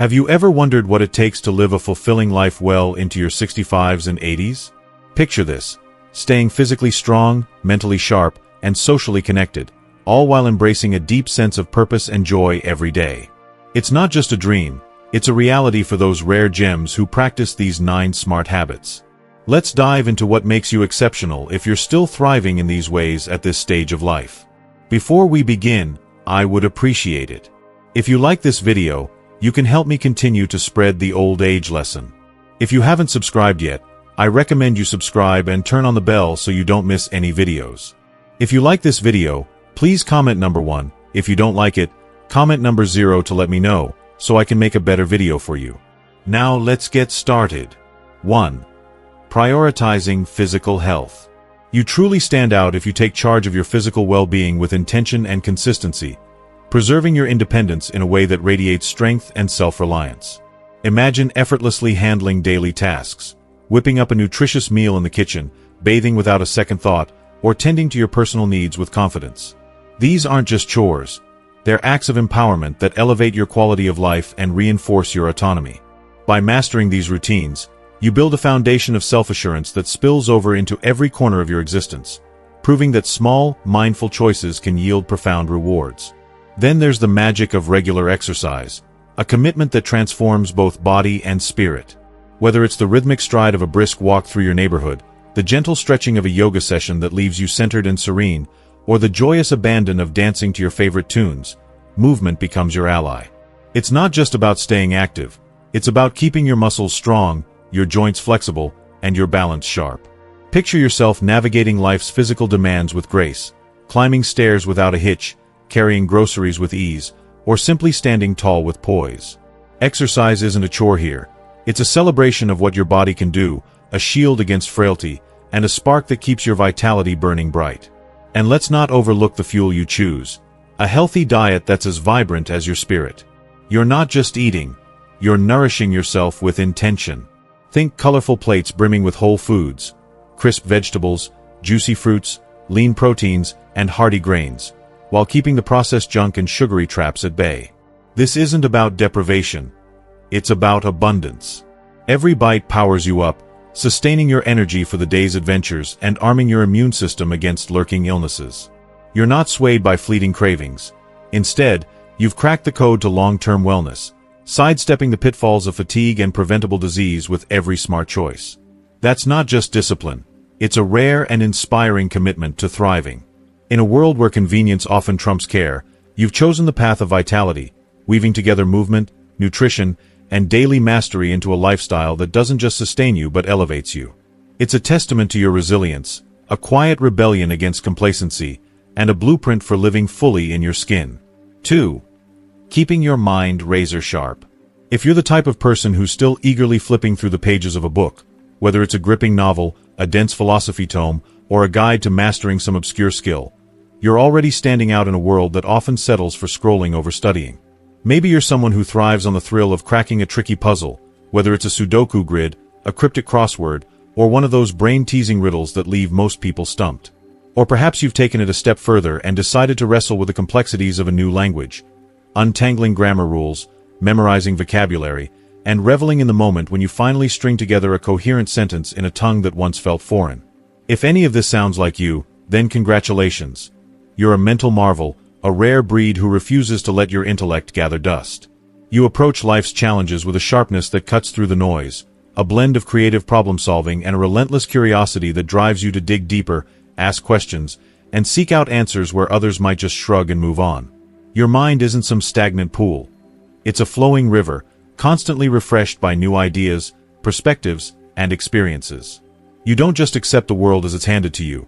Have you ever wondered what it takes to live a fulfilling life well into your 65s and 80s? Picture this: staying physically strong, mentally sharp, and socially connected, all while embracing a deep sense of purpose and joy every day. It's not just a dream, it's a reality for those rare gems who practice these 9 smart habits. Let's dive into what makes you exceptional if you're still thriving in these ways at this stage of life. Before we begin, I would appreciate it if you like this video. You can help me continue to spread the old age lesson. If you haven't subscribed yet, I recommend you subscribe and turn on the bell so you don't miss any videos. If you like this video, please comment number 1. If you don't like it, comment number 0 to let me know, so I can make a better video for you. Now let's get started. 1. Prioritizing physical health. You truly stand out if you take charge of your physical well-being with intention and consistency, preserving your independence in a way that radiates strength and self-reliance. Imagine effortlessly handling daily tasks, whipping up a nutritious meal in the kitchen, bathing without a second thought, or tending to your personal needs with confidence. These aren't just chores. They're acts of empowerment that elevate your quality of life and reinforce your autonomy. By mastering these routines, you build a foundation of self-assurance that spills over into every corner of your existence, proving that small, mindful choices can yield profound rewards. Then there's the magic of regular exercise, a commitment that transforms both body and spirit. Whether it's the rhythmic stride of a brisk walk through your neighborhood, the gentle stretching of a yoga session that leaves you centered and serene, or the joyous abandon of dancing to your favorite tunes, movement becomes your ally. It's not just about staying active, it's about keeping your muscles strong, your joints flexible, and your balance sharp. Picture yourself navigating life's physical demands with grace, climbing stairs without a hitch, carrying groceries with ease, or simply standing tall with poise. Exercise isn't a chore here. It's a celebration of what your body can do, a shield against frailty, and a spark that keeps your vitality burning bright. And let's not overlook the fuel you choose: a healthy diet that's as vibrant as your spirit. You're not just eating, you're nourishing yourself with intention. Think colorful plates brimming with whole foods, crisp vegetables, juicy fruits, lean proteins, and hearty grains, while keeping the processed junk and sugary traps at bay. This isn't about deprivation. It's about abundance. Every bite powers you up, sustaining your energy for the day's adventures and arming your immune system against lurking illnesses. You're not swayed by fleeting cravings. Instead, you've cracked the code to long-term wellness, sidestepping the pitfalls of fatigue and preventable disease with every smart choice. That's not just discipline. It's a rare and inspiring commitment to thriving. In a world where convenience often trumps care, you've chosen the path of vitality, weaving together movement, nutrition, and daily mastery into a lifestyle that doesn't just sustain you but elevates you. It's a testament to your resilience, a quiet rebellion against complacency, and a blueprint for living fully in your skin. 2. Keeping your mind razor sharp. If you're the type of person who's still eagerly flipping through the pages of a book, whether it's a gripping novel, a dense philosophy tome, or a guide to mastering some obscure skill, you're already standing out in a world that often settles for scrolling over studying. Maybe you're someone who thrives on the thrill of cracking a tricky puzzle, whether it's a Sudoku grid, a cryptic crossword, or one of those brain-teasing riddles that leave most people stumped. Or perhaps you've taken it a step further and decided to wrestle with the complexities of a new language, untangling grammar rules, memorizing vocabulary, and reveling in the moment when you finally string together a coherent sentence in a tongue that once felt foreign. If any of this sounds like you, then congratulations. You're a mental marvel, a rare breed who refuses to let your intellect gather dust. You approach life's challenges with a sharpness that cuts through the noise, a blend of creative problem-solving and a relentless curiosity that drives you to dig deeper, ask questions, and seek out answers where others might just shrug and move on. Your mind isn't some stagnant pool. It's a flowing river, constantly refreshed by new ideas, perspectives, and experiences. You don't just accept the world as it's handed to you.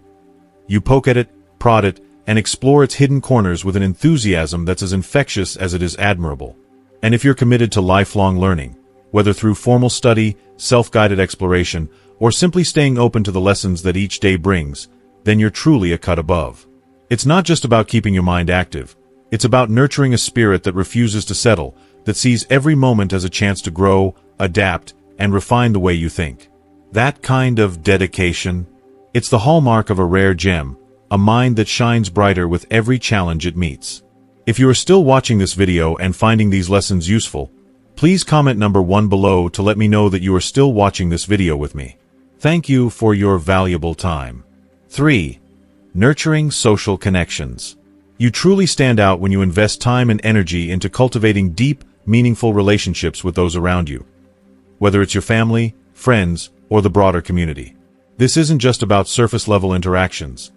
You poke at it, prod it, and explore its hidden corners with an enthusiasm that's as infectious as it is admirable. And if you're committed to lifelong learning, whether through formal study, self-guided exploration, or simply staying open to the lessons that each day brings, then you're truly a cut above. It's not just about keeping your mind active. It's about nurturing a spirit that refuses to settle, that sees every moment as a chance to grow, adapt, and refine the way you think. That kind of dedication, it's the hallmark of a rare gem, a mind that shines brighter with every challenge it meets. If you are still watching this video and finding these lessons useful, Please comment number 1 below to let me know that you are still watching this video with me. Thank you for your valuable time. 3. Nurturing social connections. You truly stand out when you invest time and energy into cultivating deep, meaningful relationships with those around you, whether it's your family, friends, or the broader community. This isn't just about surface-level interactions.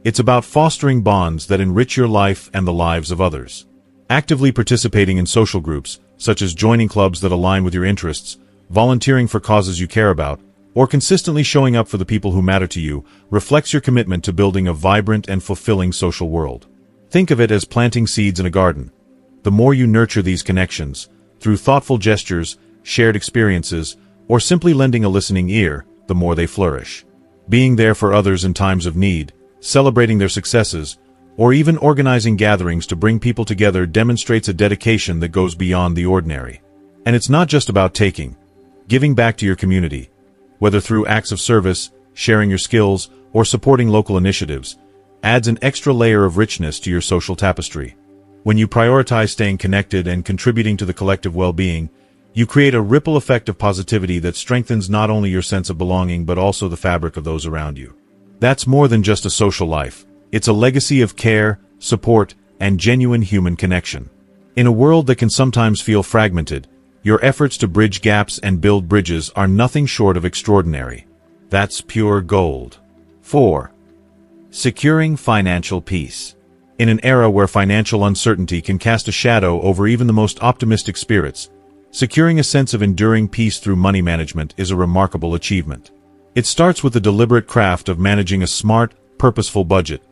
It's about fostering bonds that enrich your life and the lives of others. Actively participating in social groups, such as joining clubs that align with your interests, volunteering for causes you care about, or consistently showing up for the people who matter to you, reflects your commitment to building a vibrant and fulfilling social world. Think of it as planting seeds in a garden. The more you nurture these connections, through thoughtful gestures, shared experiences, or simply lending a listening ear, the more they flourish. Being there for others in times of need, celebrating their successes, or even organizing gatherings to bring people together demonstrates a dedication that goes beyond the ordinary. And it's not just about taking. Giving back to your community, whether through acts of service, sharing your skills, or supporting local initiatives, adds an extra layer of richness to your social tapestry. When you prioritize staying connected and contributing to the collective well-being, you create a ripple effect of positivity that strengthens not only your sense of belonging but also the fabric of those around you. That's more than just a social life. It's a legacy of care, support, and genuine human connection. In a world that can sometimes feel fragmented, your efforts to bridge gaps and build bridges are nothing short of extraordinary. That's pure gold. 4. Securing financial peace. In an era where financial uncertainty can cast a shadow over even the most optimistic spirits, securing a sense of enduring peace through money management is a remarkable achievement. It starts with the deliberate craft of managing a smart, purposeful budget,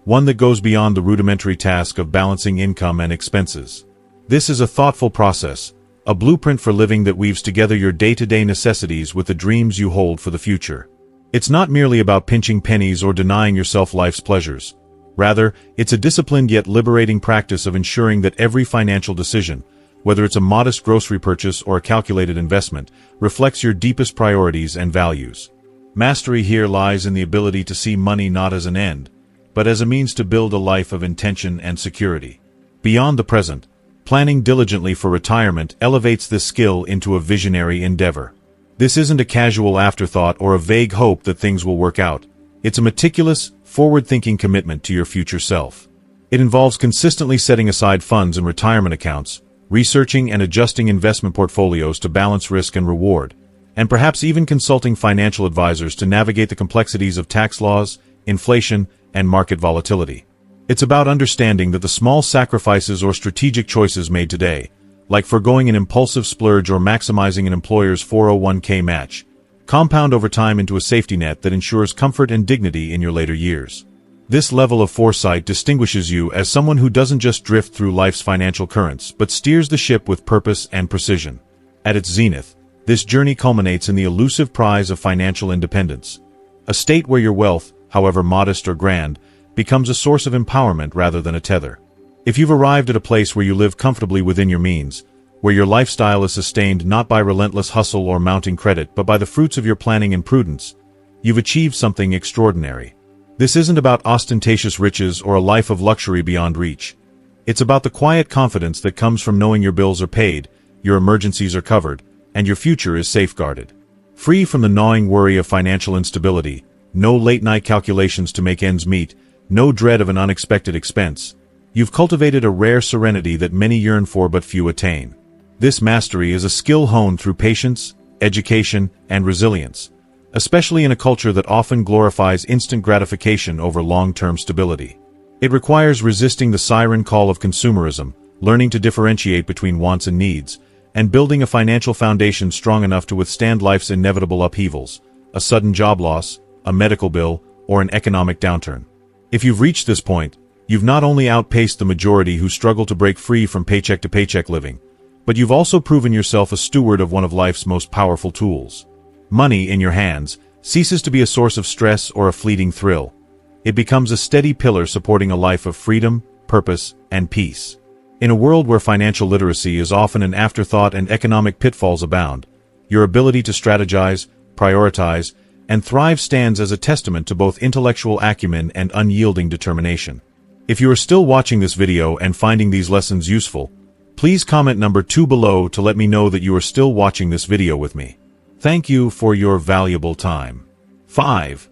one that goes beyond the rudimentary task of balancing income and expenses. This is a thoughtful process, a blueprint for living that weaves together your day-to-day necessities with the dreams you hold for the future. It's not merely about pinching pennies or denying yourself life's pleasures. Rather, it's a disciplined yet liberating practice of ensuring that every financial decision, whether it's a modest grocery purchase or a calculated investment, reflects your deepest priorities and values. Mastery here lies in the ability to see money not as an end, but as a means to build a life of intention and security. Beyond the present, planning diligently for retirement elevates this skill into a visionary endeavor. This isn't a casual afterthought or a vague hope that things will work out. It's a meticulous, forward-thinking commitment to your future self. It involves consistently setting aside funds in retirement accounts, researching and adjusting investment portfolios to balance risk and reward, and perhaps even consulting financial advisors to navigate the complexities of tax laws, inflation, and market volatility. It's about understanding that the small sacrifices or strategic choices made today, like foregoing an impulsive splurge or maximizing an employer's 401k match, compound over time into a safety net that ensures comfort and dignity in your later years. This level of foresight distinguishes you as someone who doesn't just drift through life's financial currents but steers the ship with purpose and precision. At its zenith, this journey culminates in the elusive prize of financial independence, a state where your wealth, however modest or grand, becomes a source of empowerment rather than a tether. If you've arrived at a place where you live comfortably within your means, where your lifestyle is sustained not by relentless hustle or mounting credit but by the fruits of your planning and prudence, you've achieved something extraordinary. This isn't about ostentatious riches or a life of luxury beyond reach. It's about the quiet confidence that comes from knowing your bills are paid, your emergencies are covered, and your future is safeguarded. Free from the gnawing worry of financial instability, no late-night calculations to make ends meet, no dread of an unexpected expense, you've cultivated a rare serenity that many yearn for but few attain. This mastery is a skill honed through patience, education, and resilience, especially in a culture that often glorifies instant gratification over long-term stability. It requires resisting the siren call of consumerism, learning to differentiate between wants and needs, and building a financial foundation strong enough to withstand life's inevitable upheavals, a sudden job loss, a medical bill, or an economic downturn. If you've reached this point, you've not only outpaced the majority who struggle to break free from paycheck-to-paycheck living, but you've also proven yourself a steward of one of life's most powerful tools. Money in your hands ceases to be a source of stress or a fleeting thrill. It becomes a steady pillar supporting a life of freedom, purpose, and peace. In a world where financial literacy is often an afterthought and economic pitfalls abound, your ability to strategize, prioritize, and thrive stands as a testament to both intellectual acumen and unyielding determination. If you are still watching this video and finding these lessons useful, Please comment number 2 below to let me know that you are still watching this video with me. Thank you for your valuable time. 5.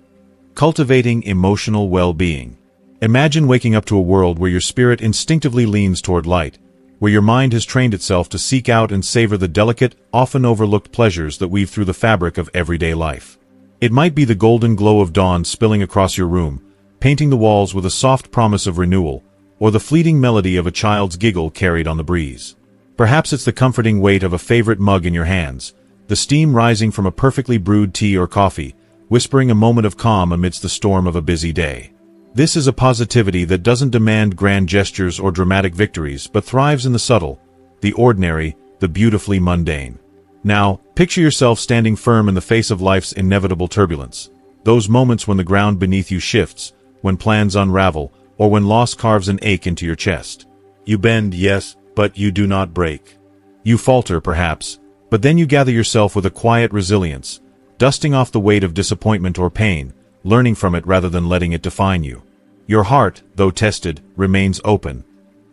Cultivating emotional well-being. Imagine waking up to a world where your spirit instinctively leans toward light, where your mind has trained itself to seek out and savor the delicate, often overlooked pleasures that weave through the fabric of everyday life. It might be the golden glow of dawn spilling across your room, painting the walls with a soft promise of renewal, or the fleeting melody of a child's giggle carried on the breeze. Perhaps it's the comforting weight of a favorite mug in your hands, the steam rising from a perfectly brewed tea or coffee, whispering a moment of calm amidst the storm of a busy day. This is a positivity that doesn't demand grand gestures or dramatic victories, but thrives in the subtle, the ordinary, the beautifully mundane. Now, picture yourself standing firm in the face of life's inevitable turbulence. Those moments when the ground beneath you shifts, when plans unravel, or when loss carves an ache into your chest. You bend, yes, but you do not break. You falter, perhaps, but then you gather yourself with a quiet resilience, dusting off the weight of disappointment or pain, learning from it rather than letting it define you. Your heart, though tested, remains open.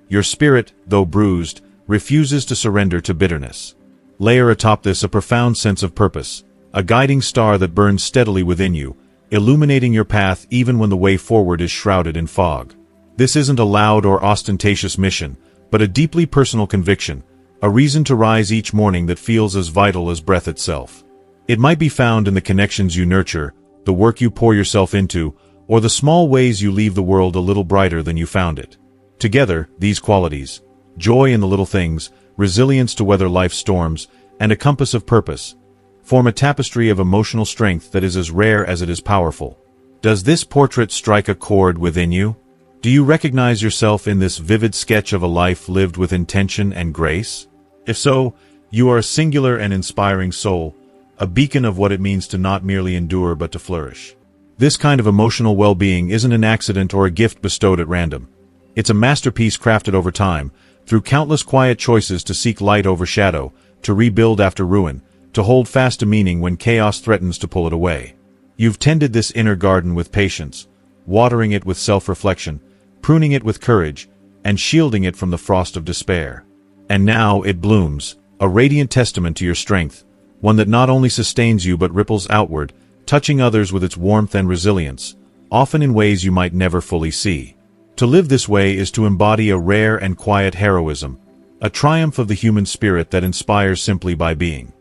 Your spirit, though bruised, refuses to surrender to bitterness. Layer atop this a profound sense of purpose, a guiding star that burns steadily within you, illuminating your path even when the way forward is shrouded in fog. This isn't a loud or ostentatious mission, but a deeply personal conviction, a reason to rise each morning that feels as vital as breath itself. It might be found in the connections you nurture, the work you pour yourself into, or the small ways you leave the world a little brighter than you found it. Together, these qualities, joy in the little things, resilience to weather life's storms, and a compass of purpose, form a tapestry of emotional strength that is as rare as it is powerful. Does this portrait strike a chord within you? Do you recognize yourself in this vivid sketch of a life lived with intention and grace? If so, you are a singular and inspiring soul, a beacon of what it means to not merely endure but to flourish. This kind of emotional well-being isn't an accident or a gift bestowed at random. It's a masterpiece crafted over time, through countless quiet choices to seek light over shadow, to rebuild after ruin, to hold fast to meaning when chaos threatens to pull it away. You've tended this inner garden with patience, watering it with self-reflection, pruning it with courage, and shielding it from the frost of despair. And now it blooms, a radiant testament to your strength, one that not only sustains you but ripples outward, touching others with its warmth and resilience, often in ways you might never fully see. To live this way is to embody a rare and quiet heroism, a triumph of the human spirit that inspires simply by being.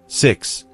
6.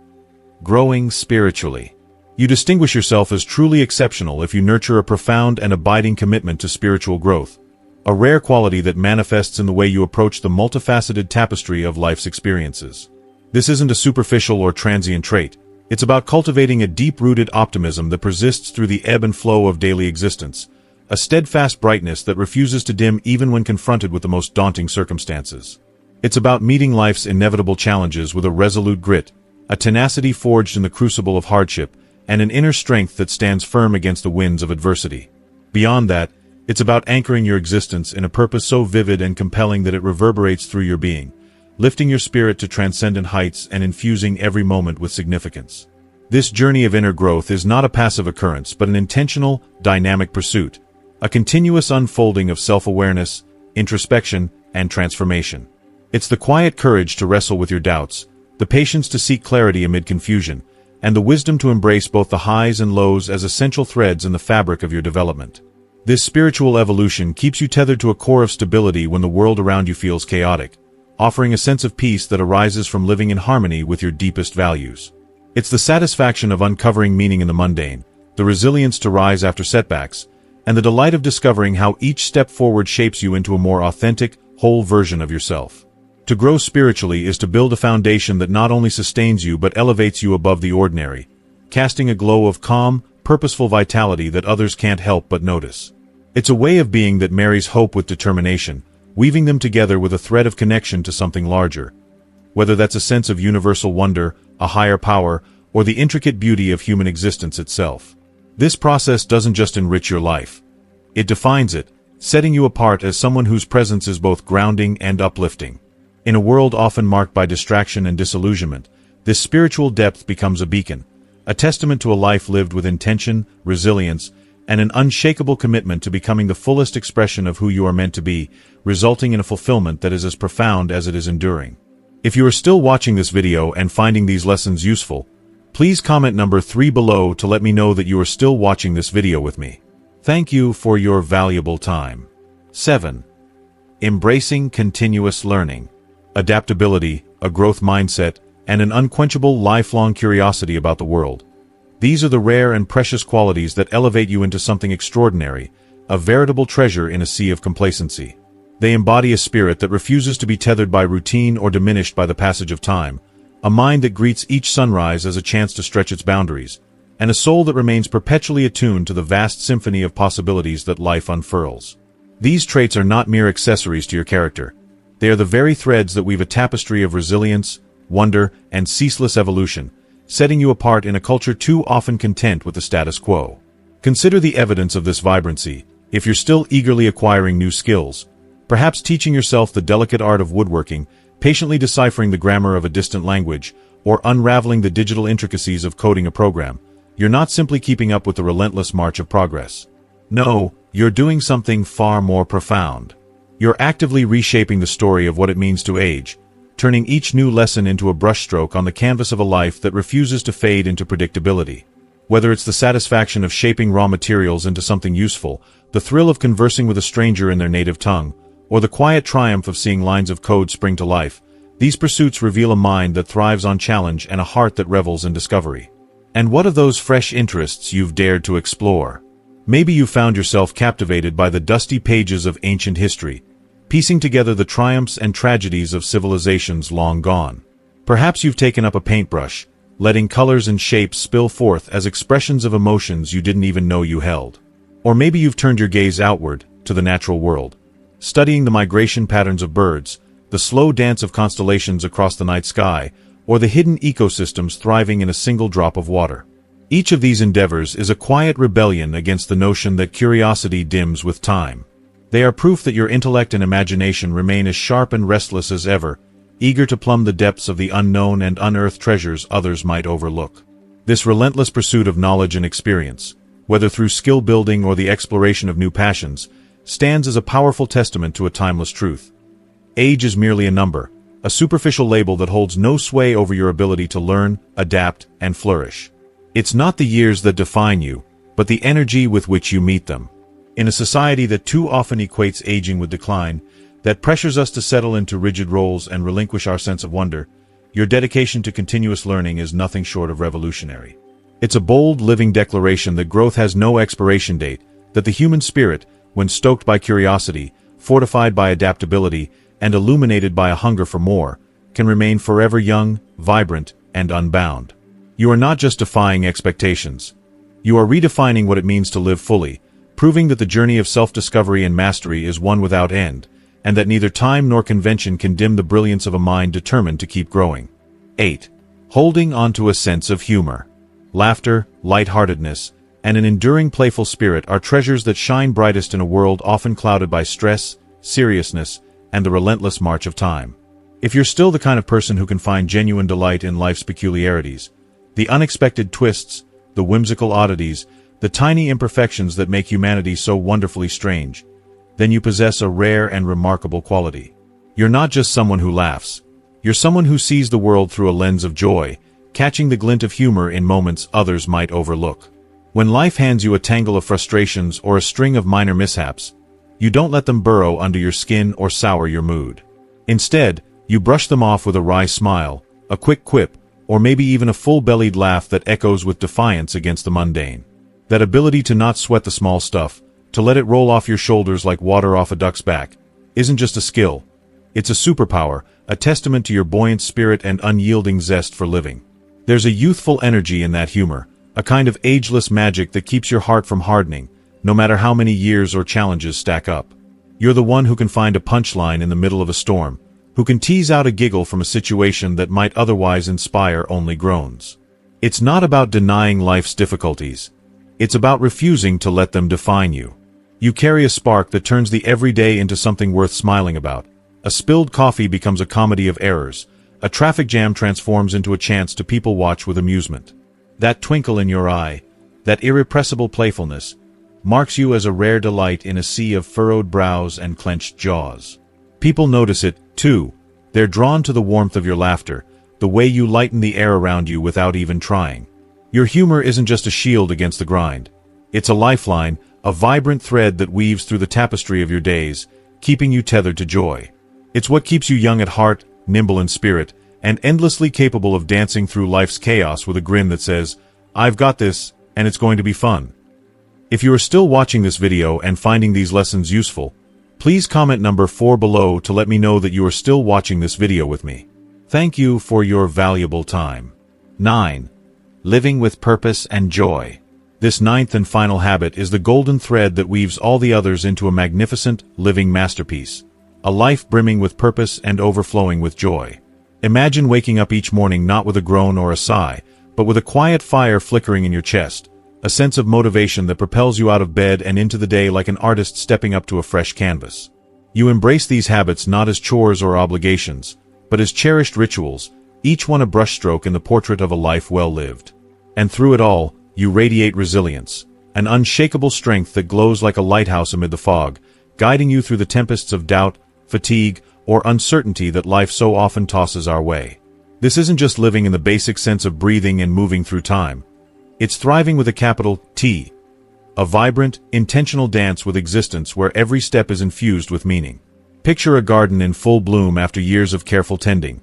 Growing spiritually. You distinguish yourself as truly exceptional if you nurture a profound and abiding commitment to spiritual growth, a rare quality that manifests in the way you approach the multifaceted tapestry of life's experiences. This isn't a superficial or transient trait. It's about cultivating a deep-rooted optimism that persists through the ebb and flow of daily existence, a steadfast brightness that refuses to dim even when confronted with the most daunting circumstances. It's about meeting life's inevitable challenges with a resolute grit, a tenacity forged in the crucible of hardship, and an inner strength that stands firm against the winds of adversity. Beyond that, it's about anchoring your existence in a purpose so vivid and compelling that it reverberates through your being, lifting your spirit to transcendent heights and infusing every moment with significance. This journey of inner growth is not a passive occurrence but an intentional, dynamic pursuit, a continuous unfolding of self-awareness, introspection, and transformation. It's the quiet courage to wrestle with your doubts, the patience to seek clarity amid confusion, and the wisdom to embrace both the highs and lows as essential threads in the fabric of your development. This spiritual evolution keeps you tethered to a core of stability when the world around you feels chaotic, offering a sense of peace that arises from living in harmony with your deepest values. It's the satisfaction of uncovering meaning in the mundane, the resilience to rise after setbacks, and the delight of discovering how each step forward shapes you into a more authentic, whole version of yourself. To grow spiritually is to build a foundation that not only sustains you but elevates you above the ordinary, casting a glow of calm, purposeful vitality that others can't help but notice. It's a way of being that marries hope with determination, weaving them together with a thread of connection to something larger. Whether that's a sense of universal wonder, a higher power, or the intricate beauty of human existence itself. This process doesn't just enrich your life. It defines it, setting you apart as someone whose presence is both grounding and uplifting. In a world often marked by distraction and disillusionment, this spiritual depth becomes a beacon, a testament to a life lived with intention, resilience, and an unshakable commitment to becoming the fullest expression of who you are meant to be, resulting in a fulfillment that is as profound as it is enduring. If you are still watching this video and finding these lessons useful, please comment number 3 below to let me know that you are still watching this video with me. Thank you for your valuable time. 7. Embracing continuous learning. Adaptability, a growth mindset, and an unquenchable lifelong curiosity about the world. These are the rare and precious qualities that elevate you into something extraordinary, a veritable treasure in a sea of complacency. They embody a spirit that refuses to be tethered by routine or diminished by the passage of time, a mind that greets each sunrise as a chance to stretch its boundaries, and a soul that remains perpetually attuned to the vast symphony of possibilities that life unfurls. These traits are not mere accessories to your character. They are the very threads that weave a tapestry of resilience, wonder, and ceaseless evolution, setting you apart in a culture too often content with the status quo. Consider the evidence of this vibrancy. If you're still eagerly acquiring new skills, perhaps teaching yourself the delicate art of woodworking, patiently deciphering the grammar of a distant language, or unraveling the digital intricacies of coding a program, you're not simply keeping up with the relentless march of progress. No, you're doing something far more profound. You're actively reshaping the story of what it means to age, turning each new lesson into a brushstroke on the canvas of a life that refuses to fade into predictability. Whether it's the satisfaction of shaping raw materials into something useful, the thrill of conversing with a stranger in their native tongue, or the quiet triumph of seeing lines of code spring to life, these pursuits reveal a mind that thrives on challenge and a heart that revels in discovery. And what of those fresh interests you've dared to explore? Maybe you found yourself captivated by the dusty pages of ancient history, piecing together the triumphs and tragedies of civilizations long gone. Perhaps you've taken up a paintbrush, letting colors and shapes spill forth as expressions of emotions you didn't even know you held. Or maybe you've turned your gaze outward, to the natural world, studying the migration patterns of birds, the slow dance of constellations across the night sky, or the hidden ecosystems thriving in a single drop of water. Each of these endeavors is a quiet rebellion against the notion that curiosity dims with time. They are proof that your intellect and imagination remain as sharp and restless as ever, eager to plumb the depths of the unknown and unearth treasures others might overlook. This relentless pursuit of knowledge and experience, whether through skill building or the exploration of new passions, stands as a powerful testament to a timeless truth. Age is merely a number, a superficial label that holds no sway over your ability to learn, adapt, and flourish. It's not the years that define you, but the energy with which you meet them. In a society that too often equates aging with decline, that pressures us to settle into rigid roles and relinquish our sense of wonder, your dedication to continuous learning is nothing short of revolutionary. It's a bold, living declaration that growth has no expiration date, that the human spirit, when stoked by curiosity, fortified by adaptability, and illuminated by a hunger for more, can remain forever young, vibrant, and unbound. You are not just defying expectations. You are redefining what it means to live fully, proving that the journey of self-discovery and mastery is one without end, and that neither time nor convention can dim the brilliance of a mind determined to keep growing. 8. Holding onto a sense of humor. Laughter, lightheartedness, and an enduring playful spirit are treasures that shine brightest in a world often clouded by stress, seriousness, and the relentless march of time. If you're still the kind of person who can find genuine delight in life's peculiarities, the unexpected twists, the whimsical oddities, the tiny imperfections that make humanity so wonderfully strange, then you possess a rare and remarkable quality. You're not just someone who laughs. You're someone who sees the world through a lens of joy, catching the glint of humor in moments others might overlook. When life hands you a tangle of frustrations or a string of minor mishaps, you don't let them burrow under your skin or sour your mood. Instead, you brush them off with a wry smile, a quick quip, or maybe even a full-bellied laugh that echoes with defiance against the mundane. That ability to not sweat the small stuff, to let it roll off your shoulders like water off a duck's back, isn't just a skill. It's a superpower, a testament to your buoyant spirit and unyielding zest for living. There's a youthful energy in that humor, a kind of ageless magic that keeps your heart from hardening, no matter how many years or challenges stack up. You're the one who can find a punchline in the middle of a storm, who can tease out a giggle from a situation that might otherwise inspire only groans. It's not about denying life's difficulties. It's about refusing to let them define you. You carry a spark that turns the everyday into something worth smiling about. A spilled coffee becomes a comedy of errors. A traffic jam transforms into a chance to people watch with amusement. That twinkle in your eye, that irrepressible playfulness, marks you as a rare delight in a sea of furrowed brows and clenched jaws. People notice it, too. They're drawn to the warmth of your laughter, the way you lighten the air around you without even trying. Your humor isn't just a shield against the grind. It's a lifeline, a vibrant thread that weaves through the tapestry of your days, keeping you tethered to joy. It's what keeps you young at heart, nimble in spirit, and endlessly capable of dancing through life's chaos with a grin that says, "I've got this, and it's going to be fun." If you are still watching this video and finding these lessons useful, please comment number 4 below to let me know that you are still watching this video with me. Thank you for your valuable time. 9. Living with purpose and joy. This 9th and final habit is the golden thread that weaves all the others into a magnificent, living masterpiece. A life brimming with purpose and overflowing with joy. Imagine waking up each morning not with a groan or a sigh, but with a quiet fire flickering in your chest, a sense of motivation that propels you out of bed and into the day like an artist stepping up to a fresh canvas. You embrace these habits not as chores or obligations, but as cherished rituals, each one a brushstroke in the portrait of a life well lived. And through it all, you radiate resilience, an unshakable strength that glows like a lighthouse amid the fog, guiding you through the tempests of doubt, fatigue, or uncertainty that life so often tosses our way. This isn't just living in the basic sense of breathing and moving through time. It's thriving with a capital T. A vibrant, intentional dance with existence where every step is infused with meaning. Picture a garden in full bloom after years of careful tending.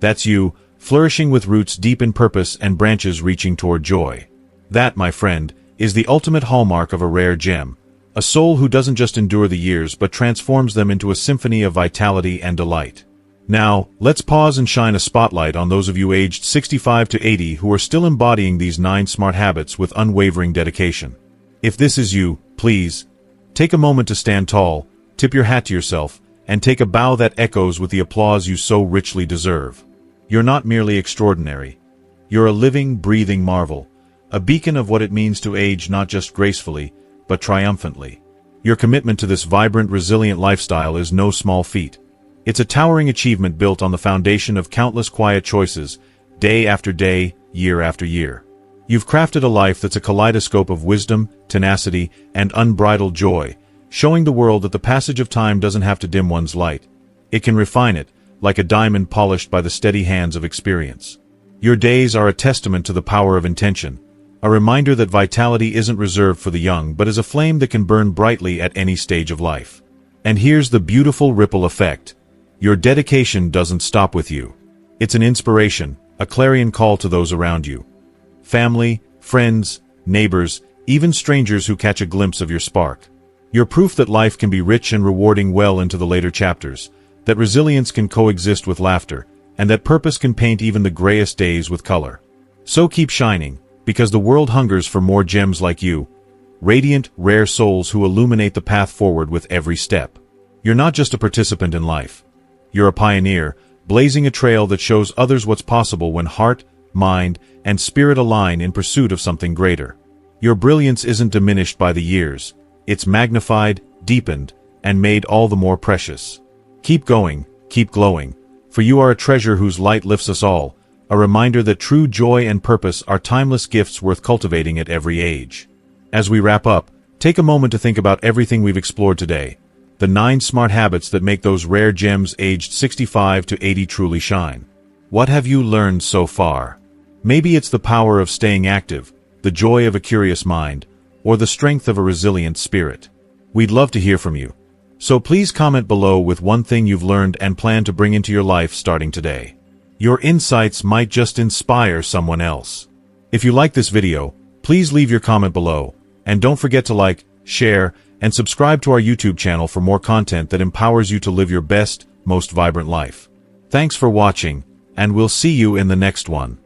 That's you, flourishing with roots deep in purpose and branches reaching toward joy. That, my friend, is the ultimate hallmark of a rare gem. A soul who doesn't just endure the years but transforms them into a symphony of vitality and delight. Now, let's pause and shine a spotlight on those of you aged 65 to 80 who are still embodying these 9 smart habits with unwavering dedication. If this is you, please, take a moment to stand tall, tip your hat to yourself, and take a bow that echoes with the applause you so richly deserve. You're not merely extraordinary. You're a living, breathing marvel, a beacon of what it means to age not just gracefully, but triumphantly. Your commitment to this vibrant, resilient lifestyle is no small feat. It's a towering achievement built on the foundation of countless quiet choices, day after day, year after year. You've crafted a life that's a kaleidoscope of wisdom, tenacity, and unbridled joy, showing the world that the passage of time doesn't have to dim one's light. It can refine it, like a diamond polished by the steady hands of experience. Your days are a testament to the power of intention, a reminder that vitality isn't reserved for the young but is a flame that can burn brightly at any stage of life. And here's the beautiful ripple effect. Your dedication doesn't stop with you. It's an inspiration, a clarion call to those around you. Family, friends, neighbors, even strangers who catch a glimpse of your spark. You're proof that life can be rich and rewarding well into the later chapters, that resilience can coexist with laughter, and that purpose can paint even the grayest days with color. So keep shining, because the world hungers for more gems like you, radiant, rare souls who illuminate the path forward with every step. You're not just a participant in life. You're a pioneer, blazing a trail that shows others what's possible when heart, mind, and spirit align in pursuit of something greater. Your brilliance isn't diminished by the years. It's magnified, deepened, and made all the more precious. Keep going, keep glowing, for you are a treasure whose light lifts us all, a reminder that true joy and purpose are timeless gifts worth cultivating at every age. As we wrap up, take a moment to think about everything we've explored today. The 9 smart habits that make those rare gems aged 65 to 80 truly shine. What have you learned so far? Maybe it's the power of staying active, the joy of a curious mind, or the strength of a resilient spirit. We'd love to hear from you. So please comment below with one thing you've learned and plan to bring into your life starting today. Your insights might just inspire someone else. If you like this video, please leave your comment below, and don't forget to like, share, and subscribe to our YouTube channel for more content that empowers you to live your best, most vibrant life. Thanks for watching, and we'll see you in the next one.